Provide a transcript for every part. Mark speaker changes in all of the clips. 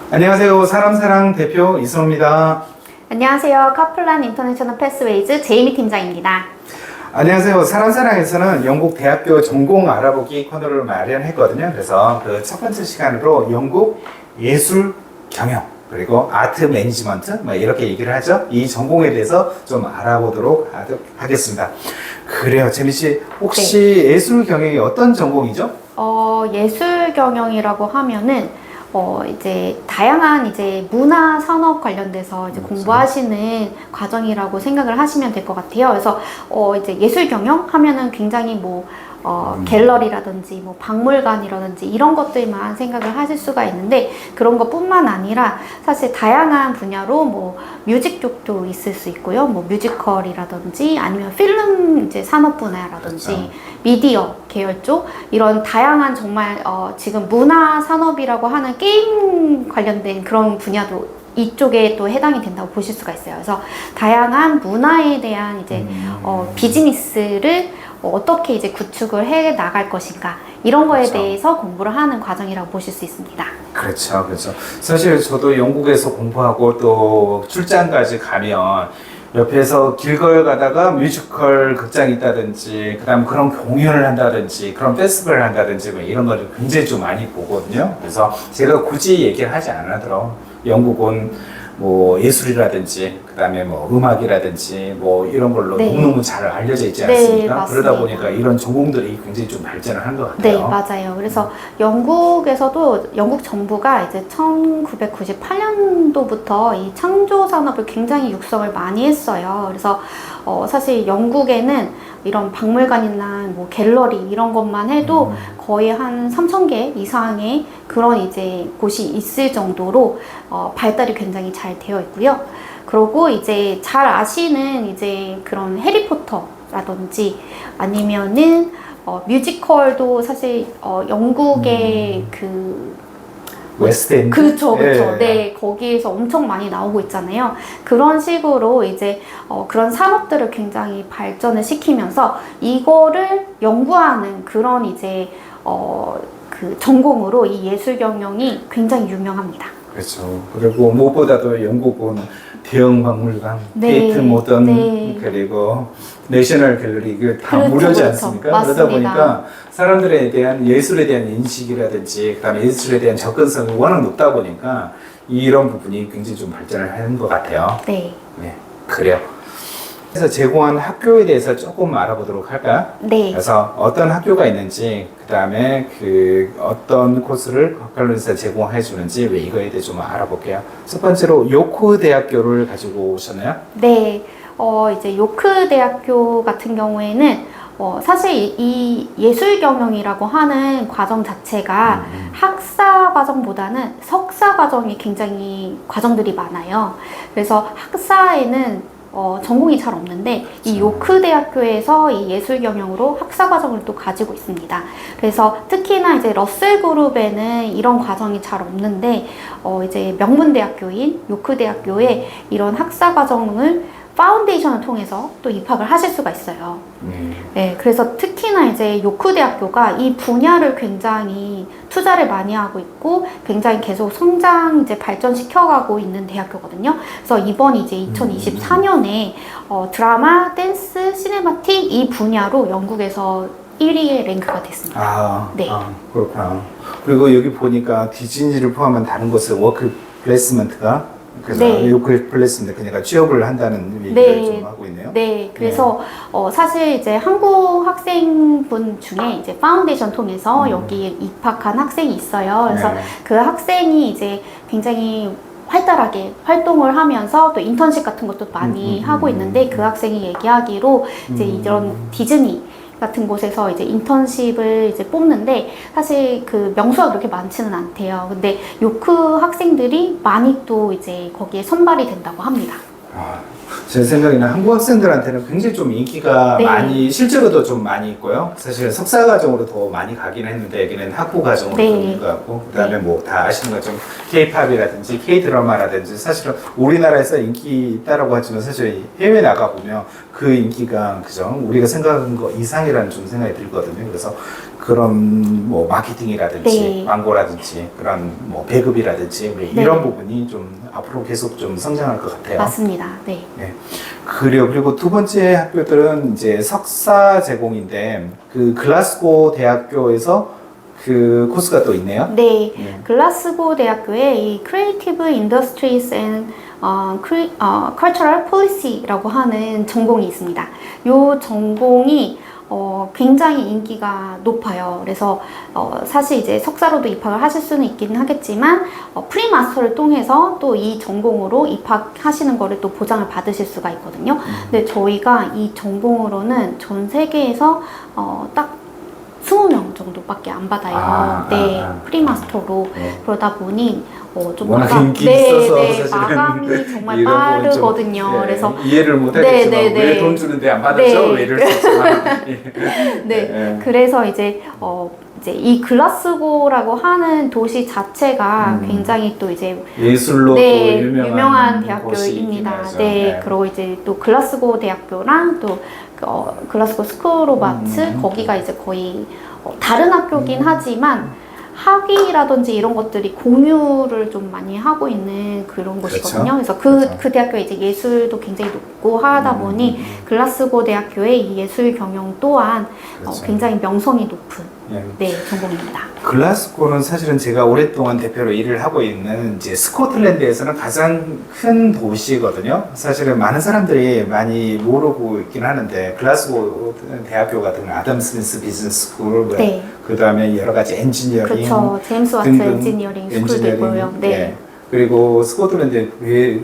Speaker 1: 안녕하세요. 사람사랑 대표 이성입니다.
Speaker 2: 안녕하세요. 카플란 인터내셔널 패스웨이즈 제이미 팀장입니다.
Speaker 1: 안녕하세요. 사람사랑에서는 영국 대학교 전공 알아보기 코너를 마련했거든요. 그래서 그 첫 번째 시간으로 영국 예술 경영 그리고 아트 매니지먼트 이렇게 얘기를 하죠. 이 전공에 대해서 좀 알아보도록 하겠습니다. 그래요. 재미 씨, 혹시 예술 경영이 어떤 전공이죠?
Speaker 2: 예술 경영이라고 하면은 이제 다양한 이제 문화 산업 관련돼서 이제 공부하시는 과정이라고 생각을 하시면 될 것 같아요. 그래서 이제 예술 경영 하면은 굉장히 갤러리라든지 박물관이라든지 이런 것들만 생각을 하실 수가 있는데, 그런 것뿐만 아니라 사실 다양한 분야로 뮤직 쪽도 있을 수 있고요. 뮤지컬이라든지 아니면 필름 이제 산업 분야라든지
Speaker 1: 그렇죠.
Speaker 2: 미디어 계열 쪽, 이런 다양한 정말 지금 문화 산업이라고 하는 게임 관련된 그런 분야도 이쪽에 또 해당이 된다고 보실 수가 있어요. 그래서 다양한 문화에 대한 이제 비즈니스를 어떻게 이제 구축을 해 나갈 것인가, 이런 거에
Speaker 1: 그렇죠.
Speaker 2: 대해서 공부를 하는 과정이라고 보실 수 있습니다.
Speaker 1: 그렇죠, 그렇죠. 사실 저도 영국에서 공부하고 또 출장까지 가면 옆에서 길걸 가다가 뮤지컬 극장이 있다든지, 그다음 그런 공연을 한다든지, 그런 페스티벌을 한다든지 이런 거를 굉장히 좀 많이 보거든요. 그래서 제가 굳이 얘기를 하지 않아도 영국은 예술이라든지, 그다음에 음악이라든지 이런 걸로
Speaker 2: 네.
Speaker 1: 너무너무 잘 알려져 있지 않습니까?
Speaker 2: 네,
Speaker 1: 그러다
Speaker 2: 맞습니다.
Speaker 1: 보니까 이런 전공들이 굉장히 좀 발전을 한 것
Speaker 2: 네,
Speaker 1: 같아요.
Speaker 2: 맞아요. 그래서 영국에서도, 영국 정부가 이제 1998년도부터 이 창조 산업을 굉장히 육성을 많이 했어요. 그래서 사실 영국에는 이런 박물관이나 갤러리 이런 것만 해도 거의 한 3,000개 이상의 그런 이제 곳이 있을 정도로 발달이 굉장히 잘 되어 있고요. 그리고 이제 잘 아시는 이제 그런 해리포터라든지 아니면은 뮤지컬도 사실 영국의
Speaker 1: 웨스트엔드?
Speaker 2: 그쵸.
Speaker 1: 예.
Speaker 2: 네, 거기에서 엄청 많이 나오고 있잖아요. 그런 식으로 이제 그런 산업들을 굉장히 발전을 시키면서 이거를 연구하는 그런 이제 전공으로 이 예술 경영이 굉장히 유명합니다.
Speaker 1: 그렇죠. 그리고 무엇보다도 영국은 대형 박물관,
Speaker 2: 네,
Speaker 1: 테이트 모던,
Speaker 2: 네.
Speaker 1: 그리고 내셔널 갤러리, 이게 다
Speaker 2: 그렇죠,
Speaker 1: 무료지
Speaker 2: 그렇죠.
Speaker 1: 않습니까?
Speaker 2: 맞습니다.
Speaker 1: 그러다 보니까 사람들에 대한 예술에 대한 인식이라든지, 그다음에 예술에 대한 접근성이 워낙 높다 보니까 이런 부분이 굉장히 좀 발전을 하는 것 같아요.
Speaker 2: 네.
Speaker 1: 네, 그래요. 그래서 제공한 학교에 대해서 조금 알아보도록 할까요?
Speaker 2: 네.
Speaker 1: 그래서 어떤 학교가 있는지, 그 다음에 어떤 코스를 학교에서 제공해 주는지 이거에 대해 좀 알아볼게요. 첫 번째로 요크 대학교를 가지고 오셨나요?
Speaker 2: 네. 이제 요크 대학교 같은 경우에는 사실 이 예술 경영이라고 하는 과정 자체가 학사 과정보다는 석사 과정이 굉장히 과정들이 많아요. 그래서 학사에는 전공이 잘 없는데 이 요크 대학교에서 이 예술 경영으로 학사 과정을 또 가지고 있습니다. 그래서 특히나 이제 러셀 그룹에는 이런 과정이 잘 없는데 이제 명문 대학교인 요크 대학교에 이런 학사 과정을 파운데이션을 통해서 또 입학을 하실 수가 있어요. 네, 그래서 특히나 이제 요크 대학교가 이 분야를 굉장히 투자를 많이 하고 있고 굉장히 계속 성장 이제 발전시켜가고 있는 대학교거든요. 그래서 이번 이제 2024년에 드라마, 댄스, 시네마틱 이 분야로 영국에서 1위에 랭크가 됐습니다. 네.
Speaker 1: 그렇구나. 그리고 여기 보니까 디즈니를 포함한 다른 곳의 워크 플레이스먼트가 그래서
Speaker 2: 네.
Speaker 1: 요크 플레이스먼트 그러니까 취업을 한다는 얘기를
Speaker 2: 네.
Speaker 1: 좀 하고 있네요.
Speaker 2: 네, 그래서 사실 이제 한국 학생분 중에 이제 파운데이션 통해서 여기에 입학한 학생이 있어요. 그래서
Speaker 1: 네.
Speaker 2: 그 학생이 이제 굉장히 활달하게 활동을 하면서 또 인턴십 같은 것도 많이 하고 있는데, 그 학생이 얘기하기로 이제 이런 디즈니 같은 곳에서 이제 인턴십을 이제 뽑는데 사실 그 명수가 그렇게 많지는 않대요. 근데 요크 학생들이 많이 또 이제 거기에 선발이 된다고 합니다.
Speaker 1: 제 생각에는 한국 학생들한테는 굉장히 좀 인기가
Speaker 2: 네.
Speaker 1: 많이, 실제로도 좀 많이 있고요. 사실 석사 과정으로 더 많이 가긴 했는데 여기는 학부 과정으로
Speaker 2: 네.
Speaker 1: 가는 것 같고, 그다음에 다 아시는 것처럼 K-팝이라든지 K-드라마라든지 사실은 우리나라에서 인기 있다라고 하지만 사실 해외 나가 보면 그 인기가 그죠? 우리가 생각하는 거 이상이라는 좀 생각이 들거든요. 그래서 그런 뭐 마케팅이라든지
Speaker 2: 네.
Speaker 1: 광고라든지 그런 뭐 배급이라든지 뭐
Speaker 2: 네.
Speaker 1: 이런 부분이 좀 앞으로 계속 좀 성장할 것 같아요.
Speaker 2: 맞습니다. 네.
Speaker 1: 네. 그리고 두 번째 학교들은 이제 석사 제공인데 그 글라스고 대학교에서 그 코스가 또 있네요.
Speaker 2: 네.
Speaker 1: 네.
Speaker 2: 글라스고 대학교에 이 Creative Industries and Cultural Policy라고 하는 전공이 있습니다. 이 전공이 굉장히 인기가 높아요. 그래서 사실 이제 석사로도 입학을 하실 수는 있기는 하겠지만 프리마스터를 통해서 또 이 전공으로 입학하시는 거를 또 보장을 받으실 수가 있거든요. 근데 저희가 이 전공으로는 전 세계에서 딱 20명 정도밖에 안 받아요. 네, 프리마스터로.
Speaker 1: 네.
Speaker 2: 그러다 보니 좀
Speaker 1: 워낙
Speaker 2: 마감-
Speaker 1: 인기
Speaker 2: 네,
Speaker 1: 있어서
Speaker 2: 네,
Speaker 1: 사실은
Speaker 2: 마감이 정말
Speaker 1: 이런 부분 좀,
Speaker 2: 빠르거든요.
Speaker 1: 네,
Speaker 2: 그래서
Speaker 1: 이해를 못
Speaker 2: 네,
Speaker 1: 하겠지만
Speaker 2: 네, 네.
Speaker 1: 왜 돈 주는데 안 받았죠?
Speaker 2: 네.
Speaker 1: 왜 이럴 수 있지만 예.
Speaker 2: 네,
Speaker 1: 네.
Speaker 2: 그래서 이제 이 글라스고라고 하는 도시 자체가 굉장히 또 이제
Speaker 1: 예술로
Speaker 2: 네,
Speaker 1: 또
Speaker 2: 유명한
Speaker 1: 곳이긴
Speaker 2: 대학교입니다.
Speaker 1: 하죠.
Speaker 2: 네, 그리고 이제 또 글라스고 대학교랑 또 글라스고 스쿨 오브 아츠 거기가 이제 거의 다른 학교긴 하지만 학위라든지 이런 것들이 공유를 좀 많이 하고 있는 그런 곳이거든요. 그래서 그 대학교에 이제 예술도 굉장히 높고 하다 보니 글라스고 대학교의 이 예술 경영 또한
Speaker 1: 그렇죠.
Speaker 2: 굉장히 명성이 높은
Speaker 1: 예.
Speaker 2: 네, 전공입니다.
Speaker 1: 글라스고는 사실은 제가 오랫동안 대표로 일을 하고 있는 이제 스코틀랜드에서는 가장 큰 도시거든요. 사실은 많은 사람들이 많이 모르고 있긴 하는데 글라스고 대학교 같은 아담 스미스 비즈니스 스쿨,
Speaker 2: 네.
Speaker 1: 그 다음에 여러 가지 엔지니어링,
Speaker 2: 그렇죠. 제임스 와트
Speaker 1: 등등
Speaker 2: 엔지니어링 스쿨도 있고요. 네.
Speaker 1: 예. 그리고 스코틀랜드에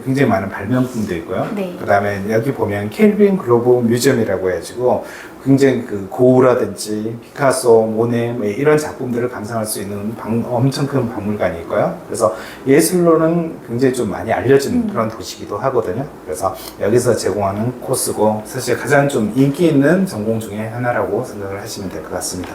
Speaker 1: 굉장히 많은 발명품도 있고요.
Speaker 2: 네.
Speaker 1: 그 다음에 여기 보면 켈빈 글로브 뮤지엄이라고 해가지고 굉장히 그 고우라든지 피카소, 모네 뭐 이런 작품들을 감상할 수 있는 엄청 큰 박물관이 있고요. 그래서 예술로는 굉장히 좀 많이 알려진 그런 도시이기도 하거든요. 그래서 여기서 제공하는 코스고 사실 가장 좀 인기 있는 전공 중에 하나라고 생각을 하시면 될 것 같습니다.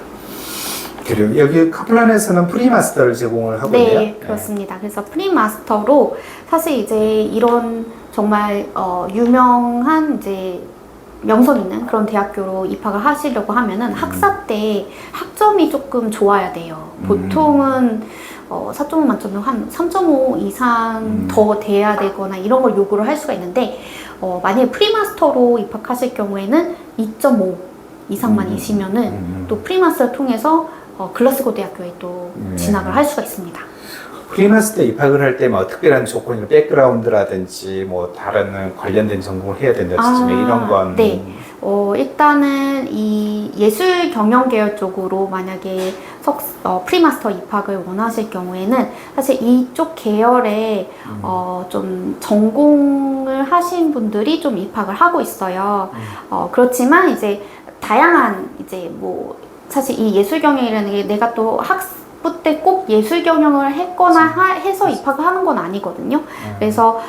Speaker 1: 그리고 여기 카플란에서는 프리마스터를 제공을 하고 있네요.
Speaker 2: 네, 그렇습니다. 그래서 프리마스터로 사실 이제 이런 정말 유명한 이제 명성 있는 그런 대학교로 입학을 하시려고 하면은 학사 때 학점이 조금 좋아야 돼요. 보통은 4.5 만점에 한 3.5 이상 더 돼야 되거나 이런 걸 요구를 할 수가 있는데 만약에 프리마스터로 입학하실 경우에는 2.5 이상만 이시면은 또 프리마스터를 통해서 글라스고 대학교에 또 진학을 할 수가 있습니다.
Speaker 1: 프리마스터 입학을 할 때 뭐 특별한 조건이나 백그라운드라든지 뭐 다른 관련된 전공을 해야 된다든지 뭐 이런 건
Speaker 2: 네. 일단은 이 예술 경영 계열 쪽으로 만약에 프리마스터 입학을 원하실 경우에는 사실 이쪽 계열에 좀 전공을 하신 분들이 좀 입학을 하고 있어요. 그렇지만 이제 다양한 이제 뭐 사실 이 예술 경영이라는 게 내가 또 학부 때 꼭 예술 경영을 했거나 해서 입학을 하는 건 아니거든요. 그래서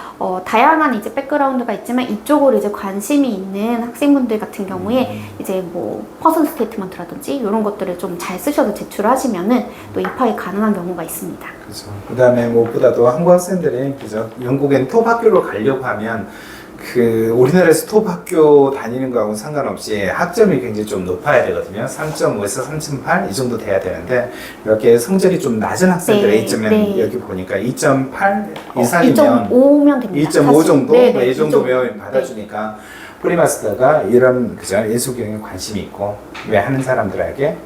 Speaker 2: 다양한 이제 백그라운드가 있지만 이쪽으로 이제 관심이 있는 학생분들 같은 경우에 이제 뭐 퍼슨 스테이트먼트라든지 이런 것들을 좀 잘 쓰셔서 제출하시면은 또 입학이 가능한 경우가 있습니다.
Speaker 1: 그렇죠. 그다음에 무엇보다도 한국 학생들이 그죠 영국엔 톱 학교로 가려고 하면 그 우리나라에서 톱 학교 다니는 거하고 상관없이 학점이 굉장히 좀 높아야 되거든요. 3.5에서 3.8 이 정도 돼야 되는데 이렇게 성적이 좀 낮은 학생들
Speaker 2: 네,
Speaker 1: A점은
Speaker 2: 네.
Speaker 1: 여기 보니까 2.8 이상이면
Speaker 2: 2.5면 됩니다.
Speaker 1: 2.5
Speaker 2: 사실.
Speaker 1: 정도
Speaker 2: 네,
Speaker 1: 뭐
Speaker 2: 네,
Speaker 1: 이 정도면 받아주니까 프리마스터가 이런 그죠 예술 경영에 관심이 있고 왜 하는 사람들에게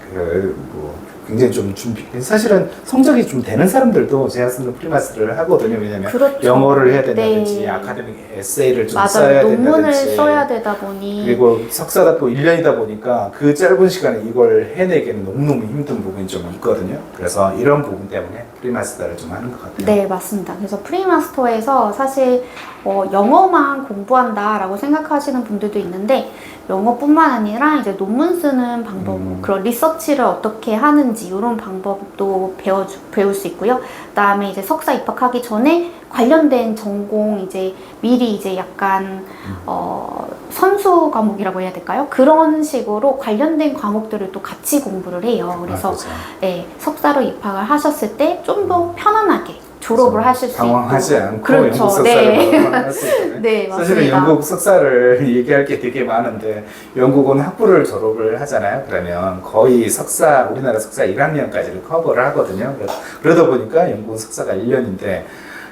Speaker 1: 뭐 굉장히 좀 준비 사실은 성적이 좀 되는 사람들도 제 학생들 프리마스터를 하거든요. 왜냐면
Speaker 2: 그렇죠.
Speaker 1: 영어를 해야 된다든지
Speaker 2: 네.
Speaker 1: 아카데믹 에세이를 좀
Speaker 2: 맞아요.
Speaker 1: 써야
Speaker 2: 논문을
Speaker 1: 된다든지
Speaker 2: 써야 되다 보니
Speaker 1: 그리고 석사가 또 1년이다 보니까 그 짧은 시간에 이걸 해내기는 너무너무 힘든 부분이 좀 있거든요. 그래서 이런 부분 때문에 프리마스터를 좀 하는 것 같아요.
Speaker 2: 네, 맞습니다. 그래서 프리마스터에서 사실 영어만 공부한다라고 생각하시는 분들도 있는데 영어뿐만 아니라 이제 논문 쓰는 방법, 그런 리서치를 어떻게 하는지 이런 방법도 배울 수 있고요. 그다음에 이제 석사 입학하기 전에 관련된 전공 이제 미리 이제 약간 선수 과목이라고 해야 될까요? 그런 식으로 관련된 과목들을 또 같이 공부를 해요. 그래서
Speaker 1: 그렇죠.
Speaker 2: 네, 석사로 입학을 하셨을 때 좀 더 편안하게 졸업을 하실 수 있고
Speaker 1: 방황하지 않고
Speaker 2: 그렇죠.
Speaker 1: 영국 석사를
Speaker 2: 네.
Speaker 1: 할 수 있거든요.
Speaker 2: 네,
Speaker 1: 사실은
Speaker 2: 맞습니다.
Speaker 1: 영국 석사를 얘기할 게 되게 많은데 영국은 학부를 졸업을 하잖아요. 그러면 거의 석사, 우리나라 석사 1학년까지를 커버를 하거든요. 그러다 보니까 영국은 석사가 1년인데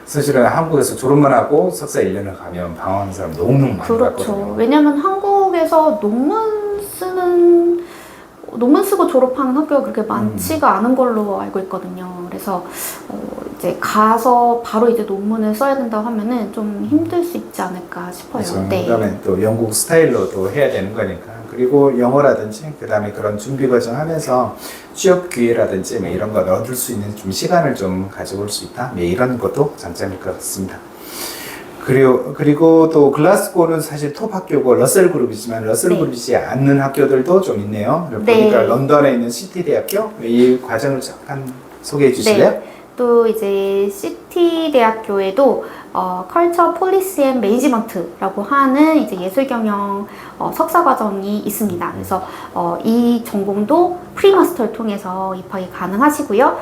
Speaker 1: 사실은 한국에서 졸업만 하고 석사 1년을 가면 방황하는 사람 너무너무 많이
Speaker 2: 그렇죠.
Speaker 1: 봤거든요.
Speaker 2: 왜냐면 한국에서 논문 쓰고 졸업하는 학교가 그렇게 많지가 않은 걸로 알고 있거든요. 그래서 이제 가서 바로 이제 논문을 써야 된다고 하면은 좀 힘들 수 있지 않을까 싶어요.
Speaker 1: 그렇죠.
Speaker 2: 네.
Speaker 1: 그다음에 또 영국 스타일로 또 해야 되는 거니까. 그리고 영어라든지 그다음에 그런 준비 과정 하면서 취업 기회라든지 뭐 이런 거 얻을 수 있는 좀 시간을 좀 가져올 수 있다. 뭐 이런 것도 장점일 것 같습니다. 그리고 또 글라스고는 사실 톱 학교고 러셀 그룹이지만 러셀
Speaker 2: 네.
Speaker 1: 그룹이지 않는 학교들도 좀 있네요.
Speaker 2: 네.
Speaker 1: 보니까 런던에 있는 시티 대학교 이 과정을 잠깐 소개해 주실래요?
Speaker 2: 네. 또 이제 시티 대학교에도 컬처 폴리시 앤 매니지먼트라고 하는 이제 예술 경영 석사 과정이 있습니다. 그래서 이 전공도 프리마스터를 통해서 입학이 가능하시고요.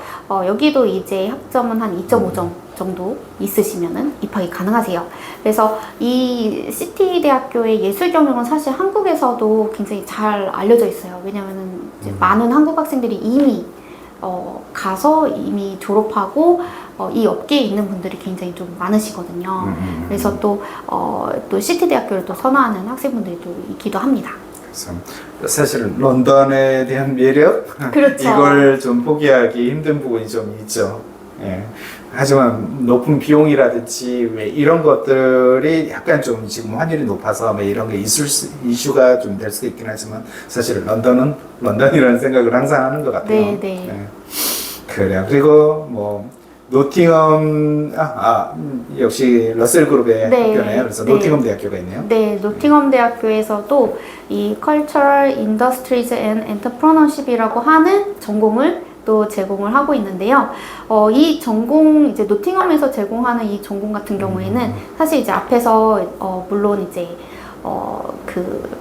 Speaker 2: 여기도 이제 학점은 한 2.5점 정도 있으시면은 입학이 가능하세요. 그래서 이 시티 대학교의 예술 경영은 사실 한국에서도 굉장히 잘 알려져 있어요. 왜냐면은 이제 많은 한국 학생들이 이미 가서 이미 졸업하고 이 업계에 있는 분들이 굉장히 좀 많으시거든요. 그래서 또 시티 대학교를 또 선호하는 학생분들이 또 있기도 합니다.
Speaker 1: 그래서 사실 런던에 대한 매력
Speaker 2: 그렇죠.
Speaker 1: 이걸 좀 포기하기 힘든 부분이 좀 있죠. 예. 하지만 높은 비용이라든지 왜 이런 것들이 약간 좀 지금 환율이 높아서 왜 이런 게 이슈가 좀 될 수도 있긴 하지만 사실 런던은 런던이라는 생각을 항상 하는 것 같아요.
Speaker 2: 네, 네.
Speaker 1: 예. 그래요. 그리고 뭐 노팅엄 역시 러셀 그룹의
Speaker 2: 네,
Speaker 1: 학교네요. 그래서
Speaker 2: 네.
Speaker 1: 노팅엄 대학교가 있네요.
Speaker 2: 네, 노팅엄 대학교에서도 이 Cultural Industries and Entrepreneurship이라고 하는 전공을 또 제공을 하고 있는데요. 이 전공 이제 노팅엄에서 제공하는 이 전공 같은 경우에는 사실 이제 앞에서 물론 이제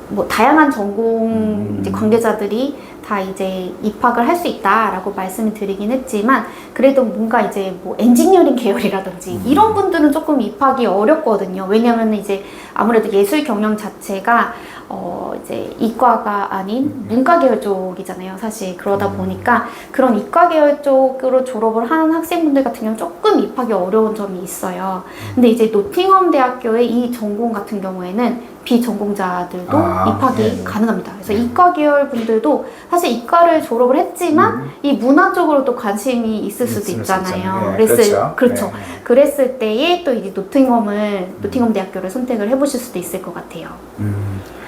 Speaker 2: 뭐 다양한 전공 이제 관계자들이 다 이제 입학을 할 수 있다라고 말씀을 드리긴 했지만 그래도 뭔가 이제 뭐 엔지니어링 계열이라든지 이런 분들은 조금 입학이 어렵거든요. 왜냐하면 이제 아무래도 예술 경영 자체가 이제 이과가 아닌 문과 계열 쪽이잖아요. 사실 그러다 보니까 그런 이과 계열 쪽으로 졸업을 하는 학생분들 같은 경우는 조금 입학이 어려운 점이 있어요. 근데 이제 노팅엄 대학교의 이 전공 같은 경우에는 비전공자들도 입학이
Speaker 1: 네.
Speaker 2: 가능합니다. 그래서 이과 계열 분들도 사실 이과를 졸업을 했지만 이 문화 쪽으로도 관심이 있을 수도 있잖아요.
Speaker 1: 네, 그렇죠.
Speaker 2: 그렇죠.
Speaker 1: 네.
Speaker 2: 그랬을 때에 또 이제 노팅엄 대학교를 선택을 해보실 수도 있을 것 같아요.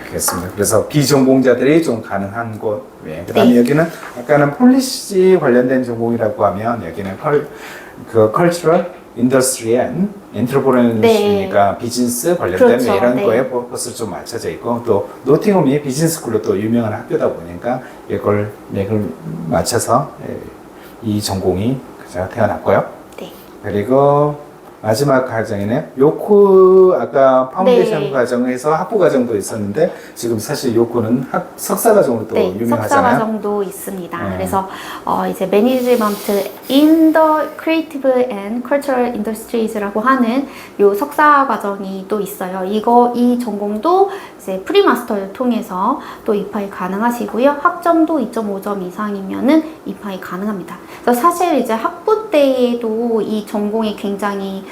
Speaker 1: 알겠습니다. 그래서 비전공자들이 좀 가능한 곳. 네. 그다음에
Speaker 2: 네.
Speaker 1: 여기는 아까는 폴리시 관련된 전공이라고 하면 여기는 컬처럴 인더스트리 앤 엔트러프레너십이니까 비즈니스 관련된
Speaker 2: 그렇죠.
Speaker 1: 이런
Speaker 2: 네.
Speaker 1: 거에 포커스를 좀 맞춰져 있고 또 노팅엄이 비즈니스 스쿨로 또 유명한 학교다 보니까 이걸 맥을 맞춰서 이 전공이 그저 태어났고요.
Speaker 2: 네.
Speaker 1: 그리고 마지막 과정이네요. 요코 아까 파운데이션
Speaker 2: 네.
Speaker 1: 과정에서 학부 과정도 있었는데 지금 사실 요코는 석사 과정으로 또
Speaker 2: 네, 석사
Speaker 1: 유명하잖아요.
Speaker 2: 과정도 있습니다.
Speaker 1: 네.
Speaker 2: 그래서 이제 매니지먼트 in the creative and cultural industries라고 하는 요 석사 과정이 또 있어요. 이 전공도 이제 프리마스터를 통해서 또 입학이 가능하시고요. 학점도 2.5점 이상이면은 입학이 가능합니다. 그래서 사실 이제 학부 때에도 이 전공이 굉장히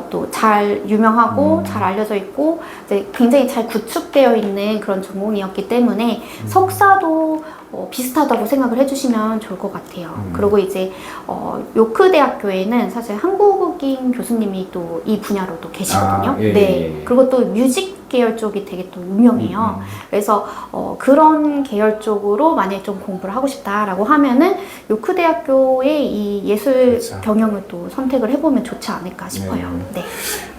Speaker 2: 또 잘 유명하고 잘 알려져 있고 이제 굉장히 잘 구축되어 있는 그런 전공이었기 때문에 석사도 비슷하다고 생각을 해주시면 좋을 것 같아요. 그리고 이제 요크 대학교에는 사실 한국인 교수님이 또 이 분야로 또 계시거든요.
Speaker 1: 예,
Speaker 2: 네.
Speaker 1: 예, 예.
Speaker 2: 그리고 또 뮤직 계열 쪽이 되게 또 유명해요. 그래서 그런 계열 쪽으로 만약에 좀 공부를 하고 싶다라고 하면은 요크 대학교의 이 예술
Speaker 1: 그렇죠.
Speaker 2: 경영을 또 선택을 해보면 좋지 않을까 싶어요. 네.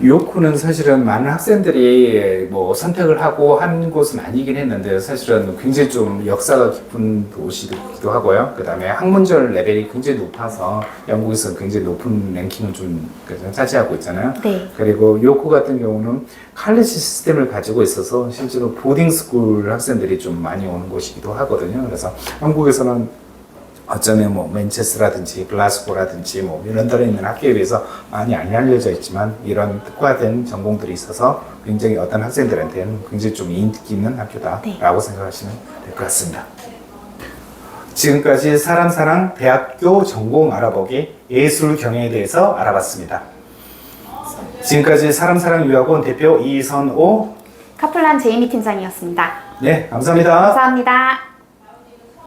Speaker 1: 요코는 사실은 많은 학생들이 뭐 선택을 하고 한 곳은 아니긴 했는데 사실은 굉장히 좀 역사가 깊은 도시이기도 하고요. 그 다음에 학문적 레벨이 굉장히 높아서 영국에서 굉장히 높은 랭킹을 좀 차지하고 있잖아요.
Speaker 2: 네.
Speaker 1: 그리고 요코 같은 경우는 칼리지 시스템을 가지고 있어서 실제로 보딩스쿨 학생들이 좀 많이 오는 곳이기도 하거든요. 그래서 한국에서는 어쩌면 뭐 맨체스터라든지 글라스고라든지 뭐 이런 데에 있는 학교에 비해서 많이 안 알려져 있지만 이런 특화된 전공들이 있어서 굉장히 어떤 학생들한테는 굉장히 좀 인기 있는 학교다라고 생각하시면 될 것 같습니다. 지금까지 사람사랑 대학교 전공 알아보기 예술 경영에 대해서 알아봤습니다. 지금까지 사람사랑유학원 대표 이선호
Speaker 2: 카플란 제이미 팀장이었습니다.
Speaker 1: 네, 감사합니다.
Speaker 2: 감사합니다.